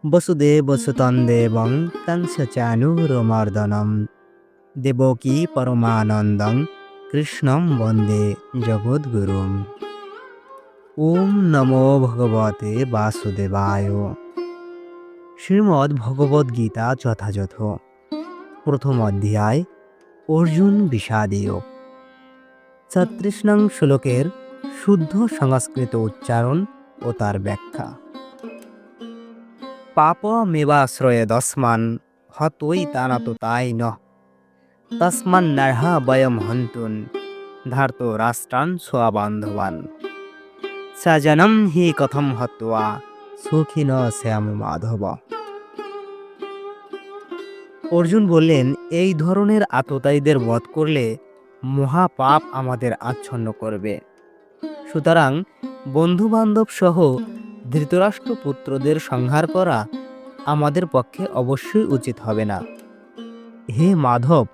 বসুদেবসুতং দেবং কংস চাণূরমর্দনম দেবকী পরমানন্দং কৃষ্ণং বন্দে জগদ্গুরুম। ওম নমো ভগবতে বাসুদেবায়। শ্রীমদ্ ভগবদ গীতা যথাযথ প্রথম অধ্যায় অর্জুন বিষাদীয়। ৩৬ নং শ্লোকের শুদ্ধ সংস্কৃত উচ্চারণ ও তার ব্যাখ্যা। পাপমেবাশ্রয়েদস্মান হতৈতানাততায় নঃ তস্মান্নর্হা বয়ম হন্তুন ধার্তো রাষ্ট্রান স্ববান্ধবান স্বজনম হি কথম হত্বা সুখিন শ্যাম মাধব। অর্জুন বললেন, এই ধরনের আততায়ীদের বধ করলে মহাপাপ আমাদের আচ্ছন্ন করবে। সুতরাং বন্ধুবান্ধব সহ ধৃতরাষ্ট্রপুত্রদের সংহার করা আমাদের পক্ষে অবশ্যই উচিত হবে না। হে মাধব,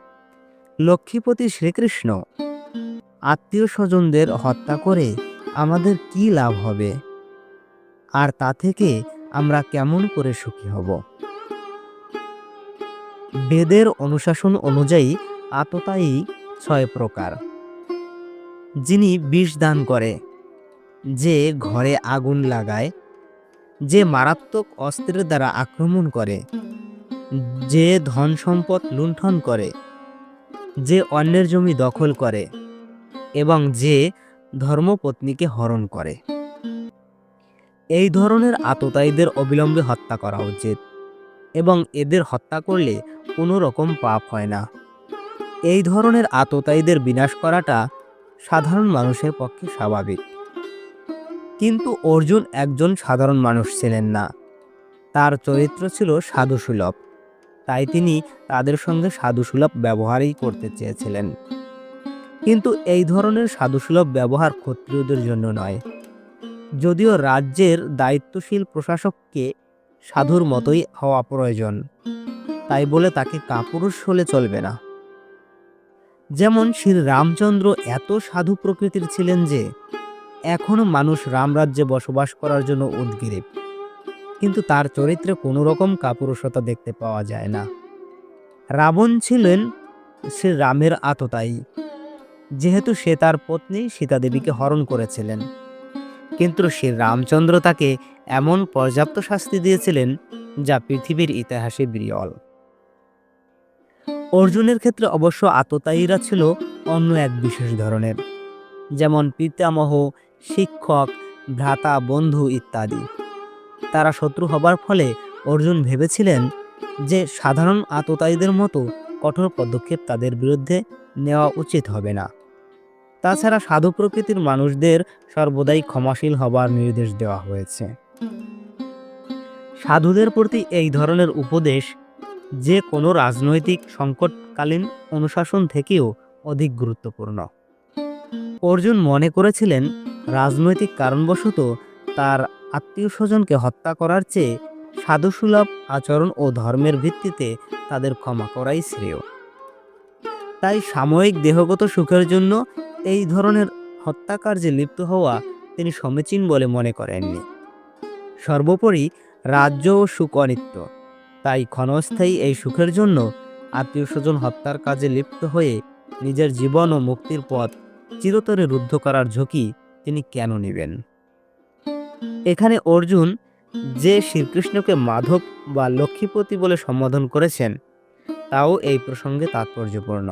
লক্ষ্মীপতি শ্রীকৃষ্ণ, আত্মীয় স্বজনদের হত্যা করে আমাদের কি লাভ হবে, আর তা থেকে আমরা কেমন করে সুখী হব? বেদের অনুশাসন অনুযায়ী আততায়ী ৬ প্রকার। যিনি বিষ দান করে, যে ঘরে আগুন লাগায়, যে মারাত্মক অস্ত্রের দ্বারা আক্রমণ করে, যে ধন সম্পদ লুণ্ঠন করে, যে অন্যের জমি দখল করে এবং যে ধর্মপত্নীকে হরণ করে। এই ধরনের আততায়ীদের অবিলম্বে হত্যা করা উচিত এবং এদের হত্যা করলে কোনো রকম পাপ হয় না। এই ধরনের আততায়ীদের বিনাশ করাটা সাধারণ মানুষের পক্ষে স্বাভাবিক। কিন্তু অর্জুন একজন সাধারণ মানুষ ছিলেন না, তার চরিত্র ছিল সাধুসুলভ। তাই তিনি তাদের সঙ্গে সাধুসুলভ ব্যবহারই করতে চেয়েছিলেন। কিন্তু এই ধরনের সাধুসুলভ ব্যবহার ক্ষত্রিয়দের জন্য নয়। যদিও রাজ্যের দায়িত্বশীল প্রশাসককে সাধুর মতোই হওয়া প্রয়োজন, তাই বলে তাকে কাপুরুষ হলে চলবে না। যেমন শ্রী রামচন্দ্র এত সাধু প্রকৃতির ছিলেন যে এখনো মানুষ রামরাজ্যে বসবাস করার জন্য উদগ্রীব, কিন্তু তার চরিত্রে কোনো রকম কাপুরুষতা দেখতে পাওয়া যায় না। রাবণ ছিলেন শ্রী রামের আততায়ী, যেহেতু সে তার পত্নী সীতাদেবীকে হরণ করেছিলেন, কিন্তু শ্রী রামচন্দ্র তাকে এমন পর্যাপ্ত শাস্তি দিয়েছিলেন যা পৃথিবীর ইতিহাসে বিরল। অর্জুনের ক্ষেত্রে অবশ্য আততায়ীরা ছিল অন্য এক বিশেষ ধরনের, যেমন পিতামহ, শিক্ষক, ভ্রাতা, বন্ধু ইত্যাদি। তারা শত্রু হবার ফলে অর্জুন ভেবেছিলেন যে সাধারণ আততায়ীদের মতো কঠোর পদক্ষেপ তাদের বিরুদ্ধে নেওয়া উচিত হবে না। তাছাড়া সাধু প্রকৃতির মানুষদের সর্বদাই ক্ষমাশীল হবার নির্দেশ দেওয়া হয়েছে। সাধুদের প্রতি এই ধরনের উপদেশ যে কোনো রাজনৈতিক সংকটকালীন অনুশাসন থেকেও অধিক গুরুত্বপূর্ণ। অর্জুন মনে করেছিলেন রাজনৈতিক কারণবশত তার আত্মীয় স্বজনকে হত্যা করার চেয়ে সাধুসুলভ আচরণ ও ধর্মের ভিত্তিতে তাদের ক্ষমা করাই শ্রেয়। তাই সাময়িক দেহগত সুখের জন্য এই ধরনের হত্যাকার্যে লিপ্ত হওয়া তিনি সমীচীন বলে মনে করেননি। সর্বোপরি রাজ্য ও সুখ অনিত্য, তাই ক্ষণস্থায়ী এই সুখের জন্য আত্মীয় স্বজন হত্যার কাজে লিপ্ত হয়ে নিজের জীবন ও মুক্তির পথ চিরতরে রুদ্ধ করার ঝুঁকি তিনি কেন নেবেন? এখানে অর্জুন যে শ্রীকৃষ্ণকে মাধব বা লক্ষ্মীপতি বলে সম্বোধন করেছেন, তাও এই প্রসঙ্গে তাৎপর্যপূর্ণ।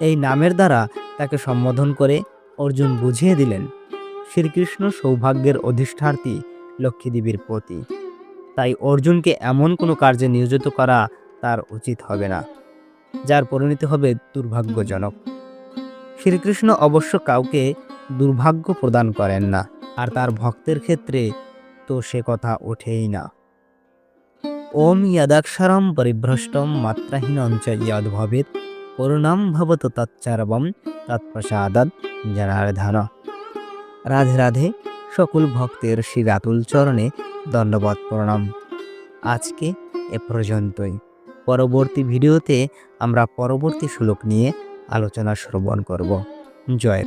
এই নামের দ্বারা তাকে সম্বোধন করে অর্জুন বুঝিয়ে দিলেন শ্রীকৃষ্ণ সৌভাগ্যের অধিষ্ঠাত্রী লক্ষ্মীদেবীর পতি। তাই অর্জুনকে এমন কোনো কার্যে নিয়োজিত করা তার উচিত হবে না, যার পরিণতি হবে দুর্ভাগ্যজনক। শ্রীকৃষ্ণ অবশ্য কাউকে দুর্ভাগ্য প্রদান করেন না, আর তার ভক্তের ক্ষেত্রে তো সে কথা ওঠেই না। ওম যদাক্ষরম পরিভ্রষ্টম মাত্রাহীনং চ যদ ভবেৎ পূর্ণং ভবতু তৎসর্বং তৎপ্রসাদাৎ জনার্দন। রাধে রাধে। সকল ভক্তের শ্রী রাতুল চরণে দণ্ডবৎ প্রণাম। আজকে এ পর্যন্তই। পরবর্তী ভিডিওতে আমরা পরবর্তী শ্লোক নিয়ে আলোচনা শ্রবণ করব। জয়।